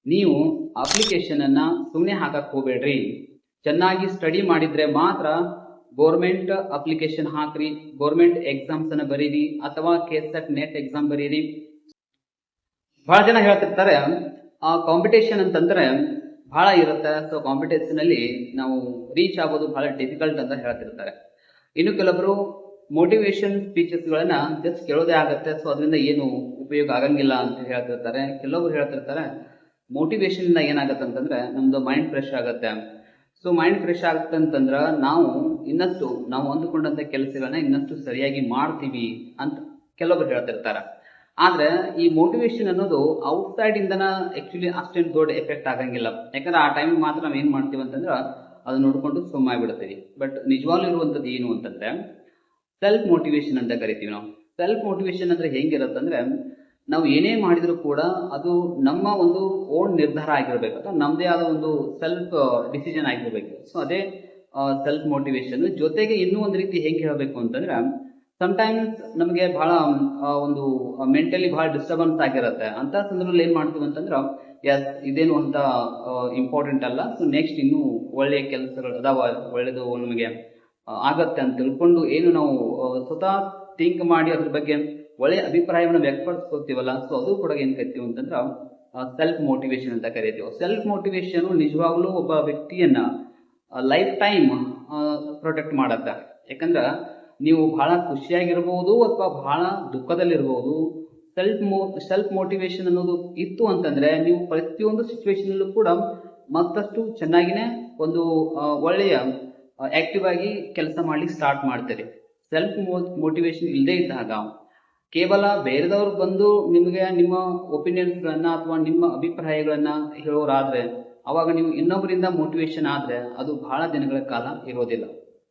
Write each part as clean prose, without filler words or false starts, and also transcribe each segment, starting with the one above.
ನೀವು ಅಪ್ಲಿಕೇಶನ್ ಅನ್ನ ಸುಮ್ಮನೆ ಹಾಕಕ್ ಹೋಗ್ಬೇಡ್ರಿ. ಚೆನ್ನಾಗಿ ಸ್ಟಡಿ ಮಾಡಿದ್ರೆ ಮಾತ್ರ ಗೌರ್ಮೆಂಟ್ ಅಪ್ಲಿಕೇಶನ್ ಹಾಕ್ರಿ, ಗೌರ್ಮೆಂಟ್ ಎಕ್ಸಾಮ್ಸ್ ಅನ್ನ ಬರೀರಿ ಅಥವಾ ಕೆಸೆಟ್ ನೆಟ್ ಎಕ್ಸಾಮ್ ಬರೀರಿ. ಬಹಳ ಜನ ಹೇಳ್ತಿರ್ತಾರೆ ಕಾಂಪಿಟೇಷನ್ ಅಂತಂದ್ರೆ ಬಹಳ ಇರುತ್ತೆ, ಸೊ ಕಾಂಪಿಟೇಷನ್ ಅಲ್ಲಿ ನಾವು ರೀಚ್ ಆಗೋದು ಬಹಳ ಡಿಫಿಕಲ್ಟ್ ಅಂತ ಹೇಳ್ತಿರ್ತಾರೆ. ಇನ್ನು ಕೆಲವೊಬ್ರು ಮೋಟಿವೇಶನ್ ಸ್ಪೀಚಸ್ ಗಳನ್ನ ಜಸ್ಟ್ ಕೇಳೋದೇ ಆಗತ್ತೆ, ಸೊ ಅದರಿಂದ ಏನು ಉಪಯೋಗ ಆಗಂಗಿಲ್ಲ ಅಂತ ಹೇಳ್ತಿರ್ತಾರೆ. ಕೆಲವೊಬ್ರು ಹೇಳ್ತಿರ್ತಾರೆ ಮೋಟಿವೇಶನ್ ಇಂದ ಏನಾಗತ್ತೆ ಅಂತಂದ್ರೆ ನಮ್ದು ಮೈಂಡ್ ಫ್ರೆಶ್ ಆಗತ್ತೆ. ಸೊ ಮೈಂಡ್ ಫ್ರೆಶ್ ಆಗುತ್ತೆ ಅಂತಂದ್ರ ನಾವು ಅಂದುಕೊಂಡಂತ ಕೆಲಸಗಳನ್ನ ಇನ್ನಷ್ಟು ಸರಿಯಾಗಿ ಮಾಡ್ತೀವಿ ಅಂತ ಕೆಲವೊಬ್ರು ಹೇಳ್ತಿರ್ತಾರೆ. ಆದ್ರೆ ಈ ಮೋಟಿವೇಶನ್ ಅನ್ನೋದು ಔಟ್ಸೈಡ್ ಇಂದನ ಆಕ್ಚುಲಿ ಅಷ್ಟೇನು ದೊಡ್ಡ ಎಫೆಕ್ಟ್ ಆಗಂಗಿಲ್ಲ. ಯಾಕಂದ್ರೆ ಆ ಟೈಮ್ ಮಾತ್ರ ನಾವ್ ಏನ್ ಮಾಡ್ತೀವಿ ಅಂತಂದ್ರ ಅದನ್ನ ನೋಡ್ಕೊಂಡು ಸುಮ್ಮನಾಗ್ಬಿಡ್ತೀವಿ. ಬಟ್ ನಿಜವಾಗ್ಲೂ ಇರುವಂತದ್ದು ಏನು ಅಂತಂದ್ರೆ ಸೆಲ್ಫ್ ಮೋಟಿವೇಶನ್ ಅಂತ ಕರಿತೀವಿ ನಾವು. ಸೆಲ್ಫ್ ಮೋಟಿವೇಶನ್ ಅಂದ್ರೆ ಹೆಂಗಿರುತ್ತಂದ್ರೆ ನಾವು ಏನೇ ಮಾಡಿದ್ರು ಕೂಡ ಅದು ನಮ್ಮ ಒಂದು ಓನ್ ನಿರ್ಧಾರ ಆಗಿರ್ಬೇಕು, ಅಥವಾ ನಮ್ದೇ ಆದ ಒಂದು ಸೆಲ್ಫ್ ಡಿಸಿಷನ್ ಆಗಿರ್ಬೇಕು. ಸೊ ಅದೇ ಸೆಲ್ಫ್ ಮೋಟಿವೇಶನ್. ಜೊತೆಗೆ ಇನ್ನೂ ಒಂದು ರೀತಿ ಹೆಂಗೆ ಹೇಳಬೇಕು ಅಂತಂದ್ರೆ ಸಮಟೈಮ್ಸ್ ನಮಗೆ ಬಹಳ ಒಂದು ಮೆಂಟಲಿ ಬಹಳ ಡಿಸ್ಟರ್ಬೆನ್ಸ್ ಆಗಿರುತ್ತೆ. ಅಂತ ಸಂದರ್ಭದಲ್ಲಿ ಏನ್ ಮಾಡ್ತೀವಿ ಅಂತಂದ್ರೆ ಎಸ್ ಇದೇನು ಅಂತ ಇಂಪಾರ್ಟೆಂಟ್ ಅಲ್ಲ, ಸೊ ನೆಕ್ಸ್ಟ್ ಇನ್ನೂ ಒಳ್ಳೆಯ ಕೆಲಸಗಳು ಅದಾವ, ಒಳ್ಳೇದು ನಮಗೆ ಆಗತ್ತೆ ಅಂತ ತಿಳ್ಕೊಂಡು ಏನು ನಾವು ಸ್ವತಃ ಥಿಂಕ್ ಮಾಡಿ ಅದ್ರ ಬಗ್ಗೆ ಒಳ್ಳೆಯ ಅಭಿಪ್ರಾಯವನ್ನು ವ್ಯಕ್ತಪಡಿಸ್ಕೊತೀವಲ್ಲ, ಸೊ ಅದು ಕೂಡ ಏನ್ ಕರಿತೀವಿ ಅಂತಂದ್ರೆ ಸೆಲ್ಫ್ ಮೋಟಿವೇಶನ್ ಅಂತ ಕರಿತೀವಿ. ಸೆಲ್ಫ್ ಮೋಟಿವೇಶನ್ ನಿಜವಾಗ್ಲೂ ಒಬ್ಬ ವ್ಯಕ್ತಿಯನ್ನ ಲೈಫ್ ಟೈಮ್ ಪ್ರೊಟೆಕ್ಟ್ ಮಾಡತ್ತೆ. ಯಾಕಂದ್ರೆ ನೀವು ಬಹಳ ಖುಷಿಯಾಗಿರ್ಬೋದು ಅಥವಾ ಬಹಳ ದುಃಖದಲ್ಲಿರ್ಬೋದು, ಸೆಲ್ಫ್ ಮೋಟಿವೇಶನ್ ಅನ್ನೋದು ಇತ್ತು ಅಂತಂದ್ರೆ ನೀವು ಪ್ರತಿಯೊಂದು ಸಿಚುವೇಶನ್ ಕೂಡ ಮತ್ತಷ್ಟು ಚೆನ್ನಾಗಿನೇ ಒಂದು ಒಳ್ಳೆಯ ಆಕ್ಟಿವ್ ಆಗಿ ಕೆಲಸ ಮಾಡ್ಲಿಕ್ಕೆ ಸ್ಟಾರ್ಟ್ ಮಾಡ್ತೀರಿ. ಸೆಲ್ಫ್ ಮೋಟಿವೇಶನ್ ಇಲ್ಲದೆ ಇದ್ದಾಗ ಕೇವಲ ಬೇರೆದವ್ರು ಬಂದು ನಿಮಗೆ ನಿಮ್ಮ ಒಪಿನಿಯನ್ಸ್ ಗಳನ್ನ ಅಥವಾ ನಿಮ್ಮ ಅಭಿಪ್ರಾಯಗಳನ್ನ ಹೇಳೋರಾದ್ರೆ ಅವಾಗ ನೀವು ಇನ್ನೊಬ್ಬರಿಂದ ಮೋಟಿವೇಶನ್ ಆದ್ರೆ ಅದು ಬಹಳ ದಿನಗಳ ಕಾಲ ಇರೋದಿಲ್ಲ.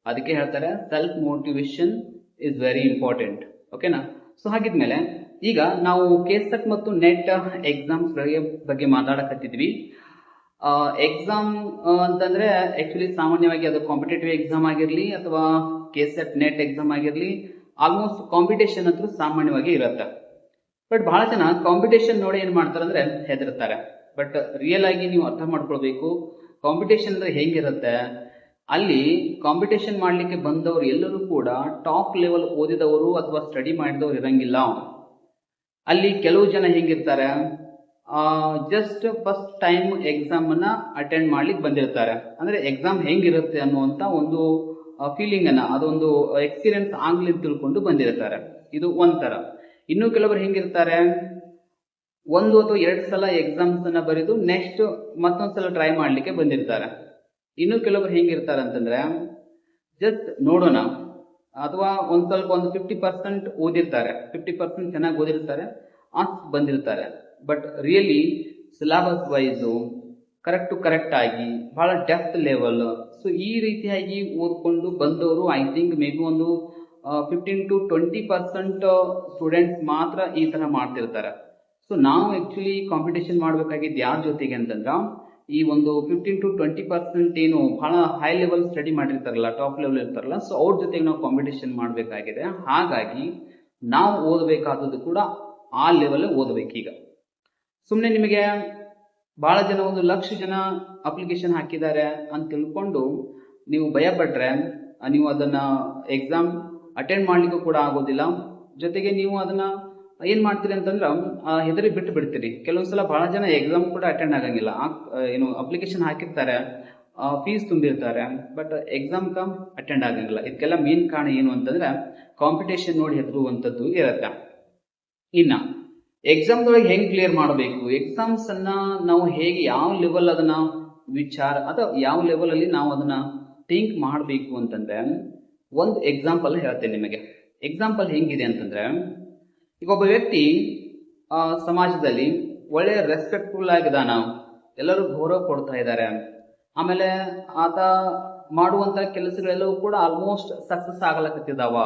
ಅದಕ್ಕೆ ಹೇಳ್ತಾರೆ self motivation is very important. ಓಕೆನಾ? ಸೊ ಹಾಗಿದ್ಮೇಲೆ ಈಗ ನಾವು ಕೆಸೆಟ್ ಮತ್ತು ನೆಟ್ ಎಕ್ಸಾಮ್ಸ್ ಬಗ್ಗೆ ಮಾತಾಡಕತ್ತಿದ್ವಿ. ಎಕ್ಸಾಮ್ ಅಂತಂದ್ರೆ ಆಕ್ಚುಲಿ ಸಾಮಾನ್ಯವಾಗಿ ಅದು ಕಾಂಪಿಟೇಟಿವ್ ಎಕ್ಸಾಮ್ ಆಗಿರ್ಲಿ ಅಥವಾ ಕೆಸೆಟ್ ನೆಟ್ ಎಕ್ಸಾಮ್ ಆಗಿರ್ಲಿ, ಆಲ್ಮೋಸ್ಟ್ ಕಾಂಪಿಟೇಷನ್ ಅಂತೂ ಸಾಮಾನ್ಯವಾಗಿ ಇರುತ್ತೆ. ಬಟ್ ಬಹಳ ಜನ ಕಾಂಪಿಟೇಷನ್ ನೋಡಿ ಏನ್ ಮಾಡ್ತಾರೆ ಅಂದ್ರೆ ಹೆದರ್ತಾರೆ. ಬಟ್ ರಿಯಲ್ ಆಗಿ ನೀವು ಅರ್ಥ ಮಾಡ್ಕೊಳ್ಬೇಕು ಕಾಂಪಿಟೇಷನ್ ಅಂದ್ರೆ ಹೆಂಗಿರುತ್ತೆ. ಅಲ್ಲಿ ಕಾಂಪಿಟೇಷನ್ ಮಾಡ್ಲಿಕ್ಕೆ ಬಂದವರು ಎಲ್ಲರೂ ಕೂಡ ಟಾಪ್ ಲೆವೆಲ್ ಓದಿದವರು ಅಥವಾ ಸ್ಟಡಿ ಮಾಡಿದವರು ಇರಂಗಿಲ್ಲ. ಅಲ್ಲಿ ಕೆಲವು ಜನ ಹೆಂಗಿರ್ತಾರೆ, ಜಸ್ಟ್ ಫಸ್ಟ್ ಟೈಮ್ ಎಕ್ಸಾಮ್ ಅನ್ನ ಅಟೆಂಡ್ ಮಾಡ್ಲಿಕ್ಕೆ ಬಂದಿರ್ತಾರೆ. ಅಂದ್ರೆ ಎಕ್ಸಾಮ್ ಹೆಂಗಿರುತ್ತೆ ಅನ್ನುವಂತ ಒಂದು ಫೀಲಿಂಗ್ ಅನ್ನ, ಅದೊಂದು ಎಕ್ಸ್ಪೀರಿಯನ್ಸ್ ಆಗ್ಲಿ ತಿಳ್ಕೊಂಡು ಬಂದಿರ್ತಾರೆ. ಇದು ಒಂಥರ. ಇನ್ನು ಕೆಲವರು ಹೆಂಗಿರ್ತಾರೆ, ಒಂದು ಅಥವಾ ಎರಡು ಸಲ ಎಕ್ಸಾಮ್ಸ್ ಅನ್ನ ಬರೆದು ನೆಕ್ಸ್ಟ್ ಮತ್ತೊಂದ್ಸಲ ಟ್ರೈ ಮಾಡ್ಲಿಕ್ಕೆ ಬಂದಿರ್ತಾರೆ. ಇನ್ನು ಕೆಲವರು ಹೆಂಗಿರ್ತಾರೆ ಅಂತಂದ್ರೆ ಜಸ್ಟ್ ನೋಡೋಣ, ಅಥವಾ ಒಂದ್ ಸ್ವಲ್ಪ ಒಂದು 50% ಓದಿರ್ತಾರೆ, 50% ಚೆನ್ನಾಗಿ ಓದಿರ್ತಾರೆ, ಅಷ್ಟು ಬಂದಿರ್ತಾರೆ. But really syllabus wise correct ಆಗಿ ಬಹಳ ಡೆಪ್ತ್ ಲೆವೆಲ್, ಸೊ ಈ ರೀತಿಯಾಗಿ ಓದ್ಕೊಂಡು ಬಂದವರು ಐ ಥಿಂಕ್ ಮೇ ಬಿ ಒಂದು 15 to 20% ಸ್ಟೂಡೆಂಟ್ಸ್ ಮಾತ್ರ ಈ ತರ ಮಾಡ್ತಿರ್ತಾರೆ. ಸೊ ನಾವು ಆಕ್ಚುಲಿ ಕಾಂಪಿಟೇಷನ್ ಮಾಡ್ಬೇಕಾಗಿದ್ದು ಯಾರ ಜೊತೆಗೆ ಅಂತಂದ್ರ ಈ ಒಂದು 15 to 20% ಏನು ಬಹಳ ಹೈ ಲೆವೆಲ್ ಸ್ಟಡಿ ಮಾಡಿರ್ತಾರಲ್ಲ, ಟಾಪ್ ಲೆವೆಲ್ ಇರ್ತಾರಲ್ಲ, ಸೊ ಅವ್ರ ಜೊತೆಗೆ ನಾವು ಕಾಂಪಿಟೇಷನ್ ಮಾಡಬೇಕಾಗಿದೆ. ಹಾಗಾಗಿ ನಾವು ಓದಬೇಕಾದದ್ದು ಕೂಡ ಆ ಲೆವೆಲ್ ಓದಬೇಕೀಗ. ಸುಮ್ಮನೆ ನಿಮಗೆ ಬಹಳ ಜನ 1,00,000 ಜನ ಅಪ್ಲಿಕೇಶನ್ ಹಾಕಿದ್ದಾರೆ ಅಂತ ತಿಳ್ಕೊಂಡು ನೀವು ಭಯ ಪಟ್ರೆ ನೀವು ಅದನ್ನ ಎಕ್ಸಾಮ್ ಅಟೆಂಡ್ ಮಾಡ್ಲಿಕ್ಕೂ ಕೂಡ ಆಗೋದಿಲ್ಲ. ಜೊತೆಗೆ ನೀವು ಅದನ್ನ ಏನ್ ಮಾಡ್ತೀರಿ ಅಂತಂದ್ರ ಹೆದರಿ ಬಿಟ್ಟು ಬಿಡ್ತೀರಿ. ಕೆಲವೊಂದ್ಸಲ ಬಹಳ ಜನ ಎಕ್ಸಾಮ್ ಕೂಡ ಅಟೆಂಡ್ ಆಗಂಗಿಲ್ಲ. ಏನು ಅಪ್ಲಿಕೇಶನ್ ಹಾಕಿರ್ತಾರೆ, ಫೀಸ್ ತುಂಬಿರ್ತಾರೆ, ಬಟ್ ಎಕ್ಸಾಮ್ ಅಟೆಂಡ್ ಆಗಂಗಿಲ್ಲ. ಇದಕ್ಕೆಲ್ಲ ಮೇನ್ ಕಾರಣ ಏನು ಅಂತಂದ್ರೆ ಕಾಂಪಿಟೇಷನ್ ನೋಡಿ ಹೆದರುವಂತದ್ದು ಇರುತ್ತೆ. ಇನ್ನ ಎಕ್ಸಾಮ್ದೊಳಗೆ ಹೆಂಗ್ ಕ್ಲಿಯರ್ ಮಾಡಬೇಕು, ಎಕ್ಸಾಮ್ಸ್ ಅನ್ನ ನಾವು ಹೇಗೆ ಯಾವ ಲೆವೆಲ್ ಅದನ್ನ ವಿಚಾರ ಅಥವಾ ಯಾವ ಲೆವೆಲ್ ಅಲ್ಲಿ ನಾವು ಅದನ್ನ ಥಿಂಕ್ ಮಾಡಬೇಕು ಅಂತಂದ್ರೆ ಒಂದು ಎಕ್ಸಾಂಪಲ್ ಹೇಳ್ತೇನೆ ನಿಮಗೆ. ಎಕ್ಸಾಂಪಲ್ ಹೆಂಗಿದೆ ಅಂತಂದ್ರೆ, ಈಗ ಒಬ್ಬ ವ್ಯಕ್ತಿ ಸಮಾಜದಲ್ಲಿ ಒಳ್ಳೆ ರೆಸ್ಪೆಕ್ಟ್ಫುಲ್ ಆಗಿದಾನ, ಎಲ್ಲರೂ ಗೌರವ ಕೊಡ್ತಾ ಇದ್ದಾರೆ, ಆಮೇಲೆ ಆತ ಮಾಡುವಂತ ಕೆಲಸಗಳೆಲ್ಲವೂ ಕೂಡ ಆಲ್ಮೋಸ್ಟ್ ಸಕ್ಸಸ್ ಆಗ್ಲಕತ್ತಿದಾವ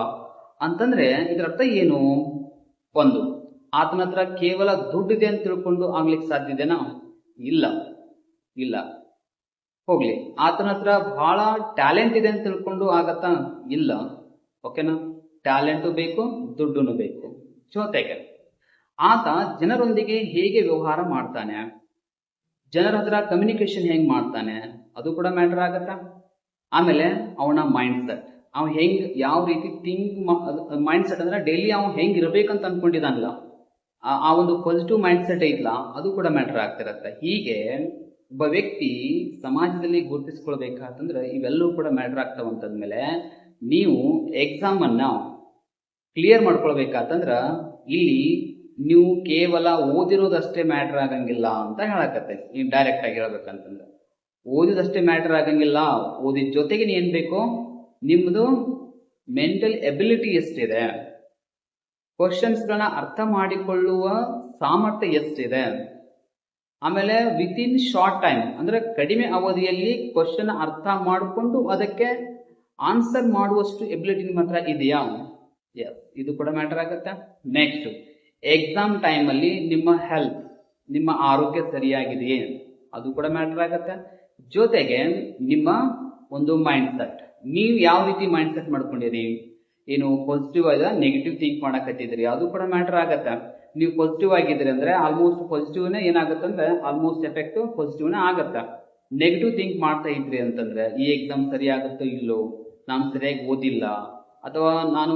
ಅಂತಂದ್ರೆ ಇದರ ಅರ್ಥ ಏನು? ಒಂದು, ಆತನ ಹತ್ರ ಕೇವಲ ದುಡ್ಡಿದೆ ಅಂತ ತಿಳ್ಕೊಂಡು ಆಗ್ಲಿಕ್ಕೆ ಸಾಧ್ಯ ಇದೆನಾ? ಇಲ್ಲ ಇಲ್ಲ. ಹೋಗ್ಲಿ, ಆತನ ಹತ್ರ ಬಹಳ ಟ್ಯಾಲೆಂಟ್ ಇದೆ ಅಂತ ತಿಳ್ಕೊಂಡು ಆಗತ್ತಾ? ಇಲ್ಲ. ಓಕೆನಾ? ಟ್ಯಾಲೆಂಟು ಬೇಕು, ದುಡ್ಡು ಬೇಕು. ಜೊತೆಗೆ ಆತ ಜನರೊಂದಿಗೆ ಹೇಗೆ ವ್ಯವಹಾರ ಮಾಡ್ತಾನೆ, ಜನರ ಹತ್ರ ಕಮ್ಯುನಿಕೇಶನ್ ಹೆಂಗ್ ಮಾಡ್ತಾನೆ ಅದು ಕೂಡ ಮ್ಯಾಟರ್ ಆಗತ್ತಾ. ಆಮೇಲೆ ಅವನ ಮೈಂಡ್ ಸೆಟ್, ಅವ್ ಹೆಂಗ್ ಯಾವ ರೀತಿ ಮೈಂಡ್ ಸೆಟ್ ಅಂದ್ರೆ ಡೈಲಿ ಅವ್ನು ಹೆಂಗ್ ಇರ್ಬೇಕಂತ ಅನ್ಕೊಂಡಿದ್ದಾನಲ್ಲ, ಆ ಒಂದು ಪಾಸಿಟಿವ್ ಮೈಂಡ್ ಸೆಟ್ ಐತ್ಲ ಅದು ಕೂಡ ಮ್ಯಾಟರ್ ಆಗ್ತಿರತ್ತೆ. ಹೀಗೆ ಒಬ್ಬ ವ್ಯಕ್ತಿ ಸಮಾಜದಲ್ಲಿ ಗುರುತಿಸ್ಕೊಳ್ಬೇಕಂತಂದ್ರೆ ಇವೆಲ್ಲವೂ ಕೂಡ ಮ್ಯಾಟರ್ ಆಗ್ತಾವಂತಂದ್ಮೇಲೆ ನೀವು ಎಕ್ಸಾಮ್ ಅನ್ನ ಕ್ಲಿಯರ್ ಮಾಡ್ಕೊಳ್ಬೇಕಂತಂದ್ರ ಇಲ್ಲಿ ನೀವು ಕೇವಲ ಓದಿರೋದಷ್ಟೇ ಮ್ಯಾಟರ್ ಆಗಂಗಿಲ್ಲ ಅಂತ ಹೇಳಕತ್ತೆ. ನೀವು ಡೈರೆಕ್ಟ್ ಆಗಿ ಹೇಳ್ಬೇಕಂತಂದ್ರೆ ಓದಿದಷ್ಟೇ ಮ್ಯಾಟರ್ ಆಗಂಗಿಲ್ಲ, ಓದಿದ ಜೊತೆಗೆ ಏನ್ ಬೇಕು, ನಿಮ್ದು ಮೆಂಟಲ್ ಎಬಿಲಿಟಿ ಎಷ್ಟಿದೆ, ಕ್ವಶನ್ಸ್ಗಳನ್ನ ಅರ್ಥ ಮಾಡಿಕೊಳ್ಳುವ ಸಾಮರ್ಥ್ಯ ಎಷ್ಟಿದೆ, ಆಮೇಲೆ ವಿತಿನ್ ಶಾರ್ಟ್ ಟೈಮ್ ಅಂದ್ರೆ ಕಡಿಮೆ ಅವಧಿಯಲ್ಲಿ ಕ್ವಶನ್ ಅರ್ಥ ಮಾಡಿಕೊಂಡು ಅದಕ್ಕೆ ಆನ್ಸರ್ ಮಾಡುವಷ್ಟು ಎಬಿಲಿಟಿ ನಿಮ್ಮ ಹತ್ರ ಇದೆಯಾ, ಎಸ್ ಇದು ಕೂಡ ಮ್ಯಾಟರ್ ಆಗುತ್ತೆ. ನೆಕ್ಸ್ಟ್ ಎಕ್ಸಾಮ್ ಟೈಮ್ ಅಲ್ಲಿ ನಿಮ್ಮ ಹೆಲ್ತ್, ನಿಮ್ಮ ಆರೋಗ್ಯ ಸರಿಯಾಗಿದೆಯೇ ಅದು ಕೂಡ ಮ್ಯಾಟರ್ ಆಗುತ್ತೆ. ಜೊತೆಗೆ ನಿಮ್ಮ ಒಂದು ಮೈಂಡ್ ಸೆಟ್, ನೀವು ಯಾವ ರೀತಿ ಮೈಂಡ್ ಸೆಟ್ ಮಾಡ್ಕೊಂಡಿರಿ, ಏನು ಪಾಸಿಟಿವ್ ಆದ ನೆಗೆಟಿವ್ ಥಿಂಕ್ ಮಾಡಕತ್ತಿದ್ರಿ ಅದು ಕೂಡ ಮ್ಯಾಟರ್ ಆಗತ್ತೆ. ನೀವು ಪಾಸಿಟಿವ್ ಆಗಿದ್ರಿ ಅಂದ್ರೆ ಆಲ್ಮೋಸ್ಟ್ ಪಾಸಿಟಿವ್ನೇ ಏನಾಗುತ್ತೆ ಅಂದ್ರೆ ಆಲ್ಮೋಸ್ಟ್ ಎಫೆಕ್ಟ್ ಪಾಸಿಟಿವ್ನೇ ಆಗತ್ತೆ. ನೆಗೆಟಿವ್ ಥಿಂಕ್ ಮಾಡ್ತಾ ಇದ್ರಿ ಅಂತಂದ್ರೆ ಈ ಎಕ್ಸಾಮ್ ಸರಿ ಆಗುತ್ತೋ ಇಲ್ಲೋ, ನಾನು ಸರಿಯಾಗಿ ಓದಿಲ್ಲ, ಅಥವಾ ನಾನು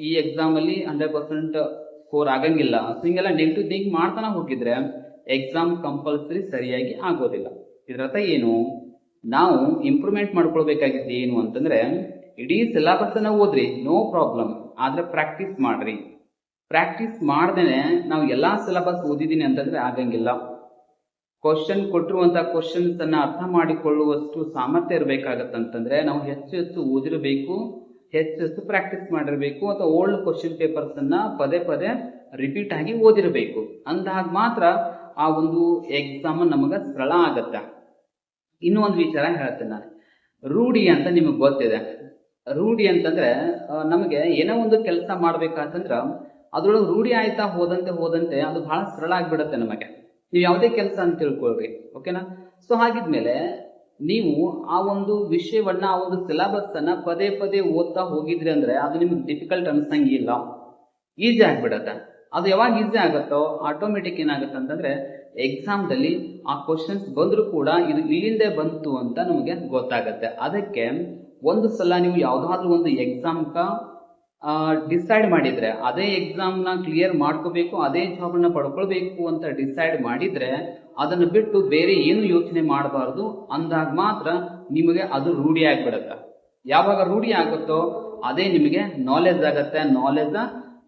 ಈ ಎಕ್ಸಾಮ್ ಅಲ್ಲಿ 100% ಸ್ಕೋರ್ ಆಗಂಗಿಲ್ಲ, ಸೊ ಹಿಂಗೆಲ್ಲ ನೆಗೆಟಿವ್ ಥಿಂಕ್ ಮಾಡ್ತಾನೆ ಹೋಗಿದ್ರೆ ಎಕ್ಸಾಮ್ ಕಂಪಲ್ಸರಿ ಸರಿಯಾಗಿ ಆಗೋದಿಲ್ಲ. ಇದರರ್ಥ ಏನು, ನಾವು ಇಂಪ್ರೂವ್ಮೆಂಟ್ ಮಾಡ್ಕೊಳ್ಬೇಕಾಗಿದ್ದು ಏನು ಅಂತಂದ್ರೆ ಇಡೀ ಸಿಲೆಬಸ್ ಅನ್ನ ಓದ್ರಿ ನೋ ಪ್ರಾಬ್ಲಮ್, ಆದ್ರೆ ಪ್ರಾಕ್ಟೀಸ್ ಮಾಡ್ರಿ. ಪ್ರಾಕ್ಟೀಸ್ ಮಾಡ್ದೇನೆ ನಾವು ಎಲ್ಲಾ ಸಿಲೆಬಸ್ ಓದಿದೀನಿ ಅಂತಂದ್ರೆ ಆಗಂಗಿಲ್ಲ. ಕ್ವಶನ್ ಕೊಟ್ಟಿರುವಂತಹ ಕ್ವಶನ್ಸ್ ಅನ್ನ ಅರ್ಥ ಮಾಡಿಕೊಳ್ಳುವಷ್ಟು ಸಾಮರ್ಥ್ಯ ಇರಬೇಕಾಗತ್ತಂತಂದ್ರೆ ನಾವು ಹೆಚ್ಚು ಹೆಚ್ಚು ಓದಿರಬೇಕು, ಹೆಚ್ಚು ಹೆಚ್ಚು ಪ್ರಾಕ್ಟೀಸ್ ಮಾಡಿರಬೇಕು, ಅಥವಾ ಓಲ್ಡ್ ಕ್ವಶನ್ ಪೇಪರ್ಸ್ ಅನ್ನ ಪದೇ ಪದೇ ರಿಪೀಟ್ ಆಗಿ ಓದಿರಬೇಕು. ಅಂದಾಗ ಮಾತ್ರ ಆ ಒಂದು ಎಕ್ಸಾಮ್ ನಮಗ ಸರಳ ಆಗತ್ತೆ. ಇನ್ನೂ ಒಂದು ವಿಚಾರ ಹೇಳ್ತೇನೆ ನಾನು, ರೂಢಿ ಅಂತ ನಿಮಗೆ ಗೊತ್ತಿದೆ. ರೂಢಿ ಅಂತಂದ್ರೆ ನಮಗೆ ಏನೋ ಒಂದು ಕೆಲಸ ಮಾಡ್ಬೇಕಂತಂದ್ರ ಅದ್ರೊಳಗೆ ರೂಢಿ ಆಯ್ತಾ ಹೋದಂತೆ ಅದು ಬಹಳ ಸರಳ ಆಗ್ಬಿಡುತ್ತೆ ನಮಗೆ. ನೀವು ಯಾವುದೇ ಕೆಲಸ ಅಂತ ತಿಳ್ಕೊಳ್ರಿ, ಓಕೆನಾ. ಸೊ ಹಾಗಿದ್ಮೇಲೆ ನೀವು ಆ ಒಂದು ವಿಷಯವನ್ನ, ಆ ಒಂದು ಸಿಲೆಬಸ್ ಅನ್ನ ಪದೇ ಪದೇ ಓದ್ತಾ ಹೋಗಿದ್ರಿ ಅಂದ್ರೆ ಅದು ನಿಮ್ಗೆ ಡಿಫಿಕಲ್ಟ್ ಅನ್ಸಂಗಿಲ್ಲ, ಈಸಿ ಆಗ್ಬಿಡತ್ತೆ. ಅದು ಯಾವಾಗ ಈಸಿ ಆಗುತ್ತೋ ಆಟೋಮೆಟಿಕ್ ಏನಾಗುತ್ತೆ ಅಂತಂದ್ರೆ ಎಕ್ಸಾಮ್ದಲ್ಲಿ ಆ ಕ್ವಶನ್ಸ್ ಬಂದ್ರು ಕೂಡ ಇದು ಇಲ್ಲಿಂದೇ ಬಂತು ಅಂತ ನಮಗೆ ಗೊತ್ತಾಗತ್ತೆ. ಅದಕ್ಕೆ ಒಂದು ಸಲ ನೀವು ಯಾವ್ದಾದ್ರು ಒಂದು ಎಕ್ಸಾಮ್ಗ ಡಿಸೈಡ್ ಮಾಡಿದ್ರೆ, ಅದೇ ಎಕ್ಸಾಮ್ ನ ಕ್ಲಿಯರ್ ಮಾಡ್ಕೋಬೇಕು, ಅದೇ ಜಾಬ್ ನ ಪಡ್ಕೊಳ್ಬೇಕು ಅಂತ ಡಿಸೈಡ್ ಮಾಡಿದ್ರೆ ಅದನ್ನು ಬಿಟ್ಟು ಬೇರೆ ಏನು ಯೋಚನೆ ಮಾಡಬಾರ್ದು. ಅಂದಾಗ ಮಾತ್ರ ನಿಮಗೆ ಅದು ರೂಢಿ ಆಗ್ಬಿಡತ್ತೆ. ಯಾವಾಗ ರೂಢಿ ಆಗುತ್ತೋ ಅದೇ ನಿಮಗೆ ನಾಲೆಜ್ ಆಗತ್ತೆ. ನಾಲೆಜ್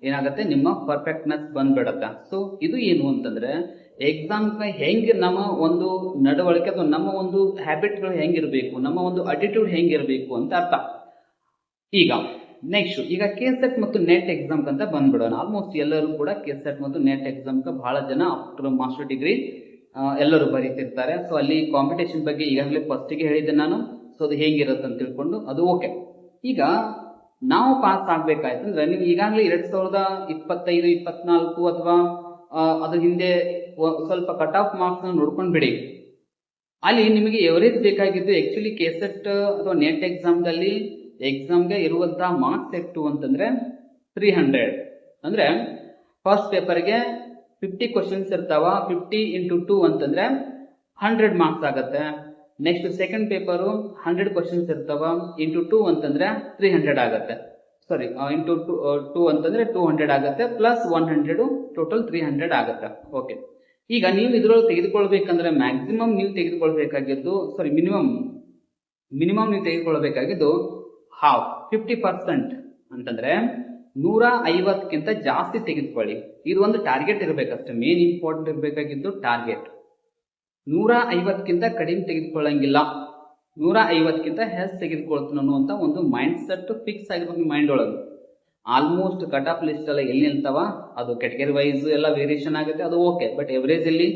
ಏನಾಗುತ್ತೆ, ನಿಮ್ಮ ಪರ್ಫೆಕ್ಟ್ನೆಸ್ ಬಂದ್ಬಿಡತ್ತೆ. ಸೊ ಇದು ಏನು ಅಂತಂದ್ರೆ ಎಕ್ಸಾಮ್ ಹೆಂಗೆ ನಮ್ಮ ಒಂದು ನಡವಳಿಕೆ ಅಥವಾ ನಮ್ಮ ಒಂದು ಹ್ಯಾಬಿಟ್ಗಳು ಹೆಂಗಿರ್ಬೇಕು, ನಮ್ಮ ಒಂದು ಅಟಿಟ್ಯೂಡ್ ಹೆಂಗಿರ್ಬೇಕು ಅಂತ ಅರ್ಥ. ಈಗ ಕೆಸೆಟ್ ಮತ್ತು ನೆಟ್ ಎಕ್ಸಾಮ್ ಅಂತ ಬಂದ್ಬಿಡೋಣ. ಆಲ್ಮೋಸ್ಟ್ ಎಲ್ಲರೂ ಕೂಡ ಕೆಸೆಟ್ ಮತ್ತು ನೆಟ್ ಎಕ್ಸಾಮ್ ಬಹಳ ಜನ ಆಫ್ಟರ್ ಮಾಸ್ಟರ್ ಡಿಗ್ರಿ ಎಲ್ಲರೂ ಬರೀತಿರ್ತಾರೆ. ಸೊ ಅಲ್ಲಿ ಕಾಂಪಿಟೇಷನ್ ಬಗ್ಗೆ ಈಗಾಗಲೇ ಫಸ್ಟಿಗೆ ಹೇಳಿದ್ದೆ ನಾನು. ಸೊ ಅದು ಹೇಗಿರುತ್ತೆ ಅಂತ ತಿಳ್ಕೊಂಡು ಅದು ಓಕೆ. ಈಗ ನಾವು ಪಾಸ್ ಆಗ್ಬೇಕಾಯ್ತಂದ್ರೆ ನೀವು ಈಗಾಗಲೇ 2025, 24 ಅಥವಾ ಅದ್ರ ಹಿಂದೆ ಸ್ವಲ್ಪ ಕಟ್ ಆಫ್ ಮಾರ್ಕ್ಸ್ ನೋಡ್ಕೊಂಡು ಬಿಡಿ. ಅಲ್ಲಿ ನಿಮಗೆ ಎವರೇಜ್ ಬೇಕಾಗಿದ್ದು ಆಕ್ಚುಲಿ ಕೆಸೆಟ್ ಅಥವಾ ನೆಟ್ ಎಕ್ಸಾಮ್ದಲ್ಲಿ ಎಕ್ಸಾಮ್ಗೆ ಇರುವಂತಹ ಮಾರ್ಕ್ಸ್ ಎಷ್ಟು ಅಂತಂದ್ರೆ 300. ಅಂದ್ರೆ ಫಸ್ಟ್ ಪೇಪರ್ಗೆ 50 ಕ್ವಶನ್ಸ್ ಇರ್ತಾವ, 50 × 2 ಅಂತಂದ್ರೆ 100 ಮಾರ್ಕ್ಸ್ ಆಗತ್ತೆ. ನೆಕ್ಸ್ಟ್ ಸೆಕೆಂಡ್ ಪೇಪರು 100 ಕ್ವಶನ್ಸ್ ಇರ್ತಾವ, ಇಂಟು 2 ಅಂತಂದ್ರೆ 300 ಆಗತ್ತೆ. ಸಾರಿ, ಇಂಟು 2 ಅಂತಂದ್ರೆ 200 ಆಗತ್ತೆ, ಪ್ಲಸ್ 100 ಟೋಟಲ್ 300 ಆಗತ್ತೆ. ಓಕೆ, ಈಗ ನೀವು ಇದ್ರೊಳಗೆ ತೆಗೆದುಕೊಳ್ಬೇಕಂದ್ರೆ ಮ್ಯಾಕ್ಸಿಮಮ್ ನೀವು ತೆಗೆದುಕೊಳ್ಬೇಕಾಗಿದ್ದು, ಸಾರಿ ಮಿನಿಮಮ್ ನೀವು ತೆಗೆದುಕೊಳ್ಬೇಕಾಗಿದ್ದು 50% ಅಂತಂದ್ರೆ 150ಕ್ಕಿಂತ ಜಾಸ್ತಿ ತೆಗೆದುಕೊಳ್ಳಿ. ಇದು ಒಂದು ಟಾರ್ಗೆಟ್ ಇರಬೇಕಷ್ಟೇ, ಮೇನ್ ಇಂಪಾರ್ಟೆಂಟ್ ಇರಬೇಕಾಗಿದ್ದು ಟಾರ್ಗೆಟ್. 150ಕ್ಕಿಂತ ಕಡಿಮೆ ತೆಗೆದುಕೊಳ್ಳಂಗಿಲ್ಲ, 150ಕ್ಕಿಂತ ಹೆಚ್ಚು ತೆಗೆದುಕೊಳ್ತೀನಿ ಅನ್ನುವಂತ ಒಂದು ಮೈಂಡ್ ಸೆಟ್ ಫಿಕ್ಸ್ ಆಗಿರ್ಬೇಕು ನಿಮ್ಮ ಮೈಂಡ್ ಒಳಗೆ. ಆಲ್ಮೋಸ್ಟ್ ಕಟ್ ಆಫ್ ಲಿಸ್ಟ್ ಎಲ್ಲ ಎಲ್ಲಿ ನಿಲ್ತಾವ ಅದು ಕೆಟಗರಿ ವೈಸ್ ಎಲ್ಲ ವೇರಿಯೇಷನ್ ಆಗುತ್ತೆ, ಅದು ಓಕೆ. ಬಟ್ ಎವರೇಜ್ ಅಲ್ಲಿ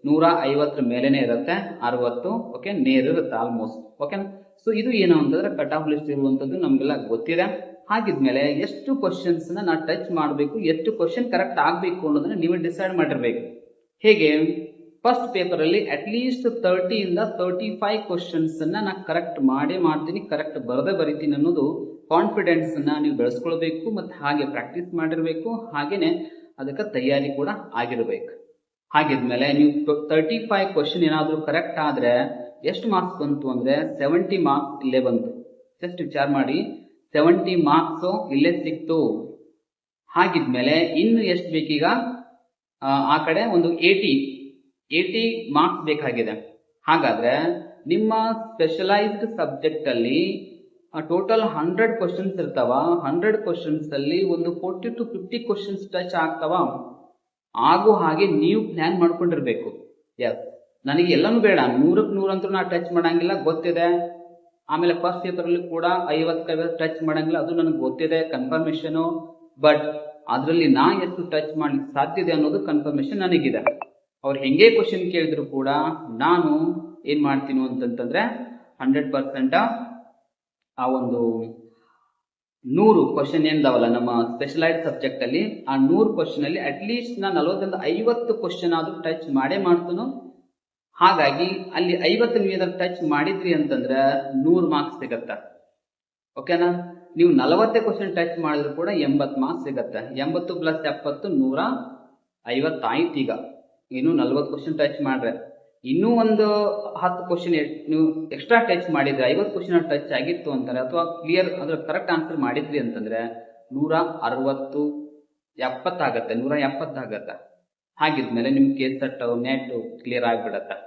150 ಮೇಲೇನೆ ಇರುತ್ತೆ, 60 ಓಕೆ ನೇರ್ ಇರುತ್ತೆ ಆಲ್ಮೋಸ್ಟ್. ಓಕೆ, ಸೊ ಇದು ಏನು ಅಂತಂದ್ರೆ ಕಟ್ ಆಫ್ ಲಿಸ್ಟ್ ಇರುವಂತದ್ದು ನಮ್ಗೆಲ್ಲ ಗೊತ್ತಿದೆ. ಹಾಗಿದ್ಮೇಲೆ ಎಷ್ಟು ಕ್ವಶನ್ಸ್ ನಾ ಟಚ್ ಮಾಡಬೇಕು, ಎಷ್ಟು ಕ್ವಶನ್ ಕರೆಕ್ಟ್ ಆಗಬೇಕು ಅನ್ನೋದನ್ನ ನೀವೇ ಡಿಸೈಡ್ ಮಾಡಿರ್ಬೇಕು. ಹೇಗೆ, ಫಸ್ಟ್ ಪೇಪರ್ ಅಲ್ಲಿ ಅಟ್ಲೀಸ್ಟ್ 30 ಇಂದ 35 ಕ್ವಶನ್ಸ್ ಅನ್ನ ನಾ ಕರೆಕ್ಟ್ ಮಾಡ್ತೀನಿ, ಕರೆಕ್ಟ್ ಬರಿತೀನಿ ಅನ್ನೋದು ಕಾನ್ಫಿಡೆನ್ಸ್ ಅನ್ನ ನೀವು ಬೆಳೆಸ್ಕೊಳ್ಬೇಕು. ಮತ್ತೆ ಹಾಗೆ ಪ್ರಾಕ್ಟೀಸ್ ಮಾಡಿರ್ಬೇಕು, ಹಾಗೇನೆ ಅದಕ್ಕೆ ತಯಾರಿ ಕೂಡ ಆಗಿರ್ಬೇಕು. ಹಾಗಿದ್ಮೇಲೆ ನೀವು 35 ಕ್ವಶನ್ ಏನಾದರೂ ಕರೆಕ್ಟ್ ಆದರೆ ಎಷ್ಟು ಮಾರ್ಕ್ಸ್ ಬಂತು ಅಂದರೆ 70 ಮಾರ್ಕ್ಸ್ ಇಲ್ಲೇ ಬಂತು. ಜಸ್ಟ್ ವಿಚಾರ ಮಾಡಿ, 70 ಮಾರ್ಕ್ಸು ಇಲ್ಲೇ ಸಿಕ್ತು. ಹಾಗಿದ್ಮೇಲೆ ಇನ್ನು ಎಷ್ಟು ಬೇಕೀಗ, ಆ ಕಡೆ ಒಂದು 80 ಮಾರ್ಕ್ಸ್ ಬೇಕಾಗಿದೆ. ಹಾಗಾದರೆ ನಿಮ್ಮ ಸ್ಪೆಷಲೈಸ್ಡ್ ಸಬ್ಜೆಕ್ಟಲ್ಲಿ ಟೋಟಲ್ 100 ಕ್ವಶನ್ಸ್ ಇರ್ತಾವ. 100 ಕ್ವಶನ್ಸಲ್ಲಿ ಒಂದು 40 to 50 ಕ್ವಶನ್ಸ್ ಟಚ್ ಆಗ್ತಾವ. ಆಗೋ ಹಾಗೆ ನೀವು ಪ್ಲ್ಯಾನ್ ಮಾಡ್ಕೊಂಡಿರ್ಬೇಕು. ಎಸ್, ನನಗೆ ಎಲ್ಲನೂ ಬೇಡ, 100ಕ್ಕೆ 100 ಅಂತೂ ನಾ ಟಚ್ ಮಾಡಂಗಿಲ್ಲ, ಗೊತ್ತಿದೆ. ಆಮೇಲೆ ಫಸ್ಟ್ ಪೇಪರಲ್ಲಿ ಕೂಡ 50 ಟಚ್ ಮಾಡಂಗಿಲ್ಲ, ಅದು ನನಗೆ ಗೊತ್ತಿದೆ, ಕನ್ಫರ್ಮೇಷನು. ಬಟ್ ಅದರಲ್ಲಿ ನಾ ಎಷ್ಟು ಟಚ್ ಮಾಡ್ಲಿಕ್ಕೆ ಸಾಧ್ಯ ಇದೆ ಅನ್ನೋದು ಕನ್ಫರ್ಮೇಷನ್ ನನಗಿದೆ. ಅವ್ರು ಹೆಂಗೆ ಕ್ವಶನ್ ಕೇಳಿದ್ರು ಕೂಡ ನಾನು ಏನು ಮಾಡ್ತೀನಿ ಅಂತಂತಂದರೆ 100% ಆ ಒಂದು 100 ಕ್ವಶನ್ ಏನಿದಾವಲ್ಲ ನಮ್ಮ ಸ್ಪೆಷಲೈಸ್ಡ್ ಸಬ್ಜೆಕ್ಟಲ್ಲಿ, ಆ 100 ಕ್ವಶನಲ್ಲಿ ಅಟ್ಲೀಸ್ಟ್ ನಾನು 40-50 ಕ್ವಶನ್ ಆದರೂ ಟಚ್ ಮಾಡೇ ಮಾಡ್ತಾನೋ. ಹಾಗಾಗಿ ಅಲ್ಲಿ 50 ನೀವು ಟಚ್ ಮಾಡಿದ್ರಿ ಅಂತಂದ್ರೆ 100 ಮಾರ್ಕ್ಸ್ ಸಿಗತ್ತೆ. ಓಕೆನಾ? ನೀವು 40 ಕ್ವಶನ್ ಟಚ್ ಮಾಡಿದ್ರು ಕೂಡ 80 ಮಾರ್ಕ್ಸ್ ಸಿಗತ್ತೆ. 80 + 70 150 ಆಯ್ತು. ಈಗ ಇನ್ನು 40 ಕ್ವಶನ್ ಟಚ್ ಮಾಡ್ರೆ ಇನ್ನೂ ಒಂದು 10 ಕ್ವಶನ್ ನೀವು ಎಕ್ಸ್ಟ್ರಾ ಟಚ್ ಮಾಡಿದ್ರೆ 50 ಕ್ವಶನ್ ಟಚ್ ಆಗಿತ್ತು ಅಂತಾರೆ, ಅಥವಾ ಕ್ಲಿಯರ್ ಅದ್ರ ಕರೆಕ್ಟ್ ಆನ್ಸರ್ ಮಾಡಿದ್ರಿ ಅಂತಂದ್ರೆ 160 70 ಆಗತ್ತೆ, 170 ಆಗತ್ತೆ. ಹಾಗಿದ್ಮೇಲೆ ನಿಮ್ಗೆ ಕೆಸೆಟ್ ನೆಟ್ ಕ್ಲಿಯರ್ ಆಗಿಬಿಡತ್ತೆ.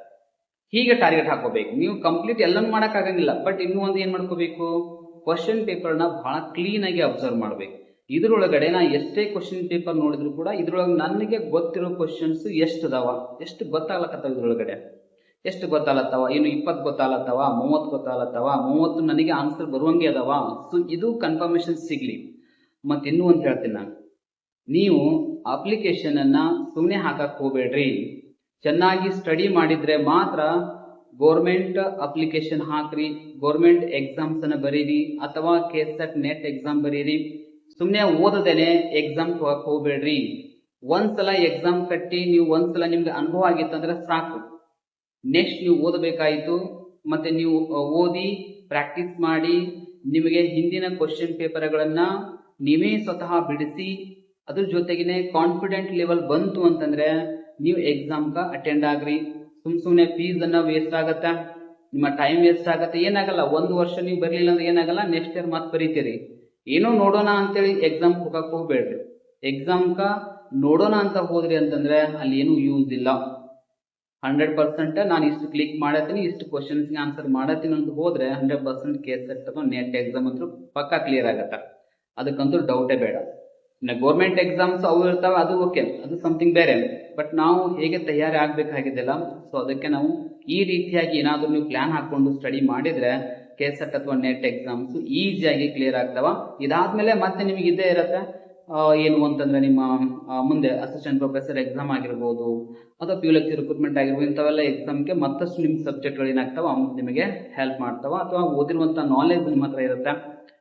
ಹೀಗೆ ಟಾರ್ಗೆಟ್ ಹಾಕೋಬೇಕು. ನೀವು ಕಂಪ್ಲೀಟ್ ಎಲ್ಲನೂ ಮಾಡೋಕ್ಕಾಗಂಗಿಲ್ಲ, ಬಟ್ ಇನ್ನೂ ಒಂದು ಏನು ಮಾಡ್ಕೋಬೇಕು, ಕ್ವಶನ್ ಪೇಪರ್ನ ಬಹಳ ಕ್ಲೀನಾಗಿ ಅಬ್ಸರ್ವ್ ಮಾಡಬೇಕು. ಇದ್ರೊಳಗಡೆ ನಾ ಎಷ್ಟೇ ಕ್ವಶನ್ ಪೇಪರ್ ನೋಡಿದ್ರು ಕೂಡ ಇದ್ರೊಳಗೆ ನನಗೆ ಗೊತ್ತಿರೋ ಕ್ವಶನ್ಸ್ ಎಷ್ಟು ಅದಾವ, ಎಷ್ಟು ಗೊತ್ತಾಗ್ಲತ್ತವ, ಇದ್ರೊಳಗಡೆ ಎಷ್ಟು ಗೊತ್ತಾಗ್ಲತ್ತವ, ಇನ್ನು 20 ಗೊತ್ತಾಗ್ಲತ್ತವ, 30 ಗೊತ್ತಾಗ್ಲತ್ತವ, 30 ನನಗೆ ಆನ್ಸರ್ ಬರುವಂಗೆ ಅದಾವ. ಸೊ ಇದು ಕನ್ಫರ್ಮೇಷನ್ ಸಿಗ್ಲಿ. ಮತ್ತೆ ಇನ್ನೂ ಒಂದು ಹೇಳ್ತೀನಿ ನಾನು, ನೀವು ಅಪ್ಲಿಕೇಶನ್ ಅನ್ನ ಸುಮ್ಮನೆ ಹಾಕಕ್ಕೆ ಹೋಗ್ಬೇಡ್ರಿ. ಚೆನ್ನಾಗಿ ಸ್ಟಡಿ ಮಾಡಿದ್ರೆ ಮಾತ್ರ ಗೌರ್ಮೆಂಟ್ ಅಪ್ಲಿಕೇಶನ್ ಹಾಕ್ರಿ, ಗೌರ್ಮೆಂಟ್ ಎಕ್ಸಾಮ್ಸ್ ಅನ್ನ ಬರೀರಿ, ಅಥವಾ ಕೆಸೆಟ್ ನೆಟ್ ಎಕ್ಸಾಮ್ ಬರೀರಿ. ಸುಮ್ಮನೆ ಓದದೇನೆ ಎಕ್ಸಾಮ್ ಹೋಗ್ಬೇಡ್ರಿ. ಒಂದ್ಸಲ ಎಕ್ಸಾಮ್ ಕಟ್ಟಿ ನೀವು ಒಂದ್ಸಲ ನಿಮ್ಗೆ ಅನುಭವ ಆಗಿತ್ತಂದ್ರೆ ಸಾಕು. ನೆಕ್ಸ್ಟ್ ನೀವು ಓದಬೇಕಾಯಿತು, ಮತ್ತೆ ನೀವು ಓದಿ ಪ್ರಾಕ್ಟೀಸ್ ಮಾಡಿ ನಿಮಗೆ ಹಿಂದಿನ ಕ್ವಶನ್ ಪೇಪರ್ಗಳನ್ನ ನೀವೇ ಸ್ವತಃ ಬಿಡಿಸಿ ಅದ್ರ ಜೊತೆಗೇನೆ ಕಾನ್ಫಿಡೆಂಟ್ ಲೆವೆಲ್ ಬಂತು ಅಂತಂದ್ರೆ ನೀವು ಎಕ್ಸಾಮ್ಗೆ ಅಟೆಂಡ್ ಆಗ್ರಿ. ಸುಮ್ಮನೆ ಫೀಸ್ ಅನ್ನ ವೇಸ್ಟ್ ಆಗತ್ತೆ, ನಿಮ್ಮ ಟೈಮ್ ವೇಸ್ಟ್ ಆಗತ್ತೆ. ಏನಾಗಲ್ಲ, 1 ವರ್ಷ ನೀವು ಬರಲಿಲ್ಲ ಅಂದ್ರೆ ಏನಾಗಲ್ಲ, ನೆಕ್ಸ್ಟ್ ಇಯರ್ ಮತ್ತೆ ಬರೀತೀರಿ. ಏನೋ ನೋಡೋಣ ಅಂತೇಳಿ ಎಕ್ಸಾಮ್ ಹೋಗಕ್ಕೆ ಹೋಗ್ಬೇಡ್ರಿ. ಎಕ್ಸಾಮ್ಗ ನೋಡೋಣ ಅಂತ ಹೋದ್ರಿ ಅಂತಂದ್ರೆ ಅಲ್ಲಿ ಏನೂ ಯೂಸ್ ಇಲ್ಲ. 100% ನಾನು ಇಷ್ಟು ಕ್ಲಿಕ್ ಮಾಡತ್ತೀನಿ, ಇಷ್ಟು ಕ್ವಶನ್ಸ್ಗೆ ಆನ್ಸರ್ ಮಾಡತ್ತೀನಿ ಅಂತ ಹೋದ್ರೆ 100% ಕೆಸೆಟ್ ಅಥವಾ ನೆಟ್ ಎಕ್ಸಾಮ್ ಅಂತೂ ಪಕ್ಕಾ ಕ್ಲಿಯರ್ ಆಗತ್ತೆ. ಅದಕ್ಕಂತೂ ಡೌಟೇ ಬೇಡ. ಇನ್ನು ಗೌರ್ಮೆಂಟ್ ಎಕ್ಸಾಮ್ಸ್ ಅವು ಇರ್ತಾವೆ, ಅದು ಓಕೆ, ಅದು ಸಮಥಿಂಗ್ ಬೇರೆ. ಬಟ್ ನಾವು ಹೇಗೆ ತಯಾರಿ ಆಗಬೇಕಾಗಿದ್ದೆಲ್ಲ, ಸೊ ಅದಕ್ಕೆ ನಾವು ಈ ರೀತಿಯಾಗಿ ಏನಾದರೂ ನೀವು ಪ್ಲಾನ್ ಹಾಕೊಂಡು ಸ್ಟಡಿ ಮಾಡಿದ್ರೆ ಕೆಸೆಟ್ ಅಥವಾ ನೆಟ್ ಎಕ್ಸಾಮ್ಸ್ ಈಸಿಯಾಗಿ ಕ್ಲಿಯರ್ ಆಗ್ತಾವ. ಇದಾದ್ಮೇಲೆ ಮತ್ತೆ ನಿಮಗೆ ಇದ್ದೇ ಇರುತ್ತೆ ಏನು ಅಂತಂದ್ರೆ ನಿಮ್ಮ ಮುಂದೆ ಅಸಿಸ್ಟೆಂಟ್ ಪ್ರೊಫೆಸರ್ ಎಕ್ಸಾಮ್ ಆಗಿರ್ಬೋದು, ಅಥವಾ PU ರಿಕ್ರೂಟ್ಮೆಂಟ್ ಆಗಿರ್ಬೋದು, ಇಂಥವೆಲ್ಲ ಎಕ್ಸಾಮ್ಗೆ ಮತ್ತಷ್ಟು ನಿಮ್ಮ ಸಬ್ಜೆಕ್ಟ್ಗಳು ಏನಾಗ್ತಾವ ನಿಮಗೆ ಹೆಲ್ಪ್ ಮಾಡ್ತಾವ, ಅಥವಾ ಓದಿರುವಂಥ ನಾಲೆಜ್ ನಿಮ್ಮ ಹತ್ರ ಇರುತ್ತೆ.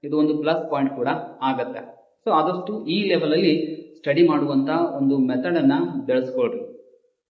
ಇದು ಒಂದು ಪ್ಲಸ್ ಪಾಯಿಂಟ್ ಕೂಡ ಆಗತ್ತೆ. ಸೊ ಆದಷ್ಟು ಈ ಲೆವೆಲಲ್ಲಿ ಸ್ಟಡಿ ಮಾಡುವಂಥ ಒಂದು ಮೆಥಡನ್ನು ಬೆಳೆಸ್ಕೊಳ್ರಿ.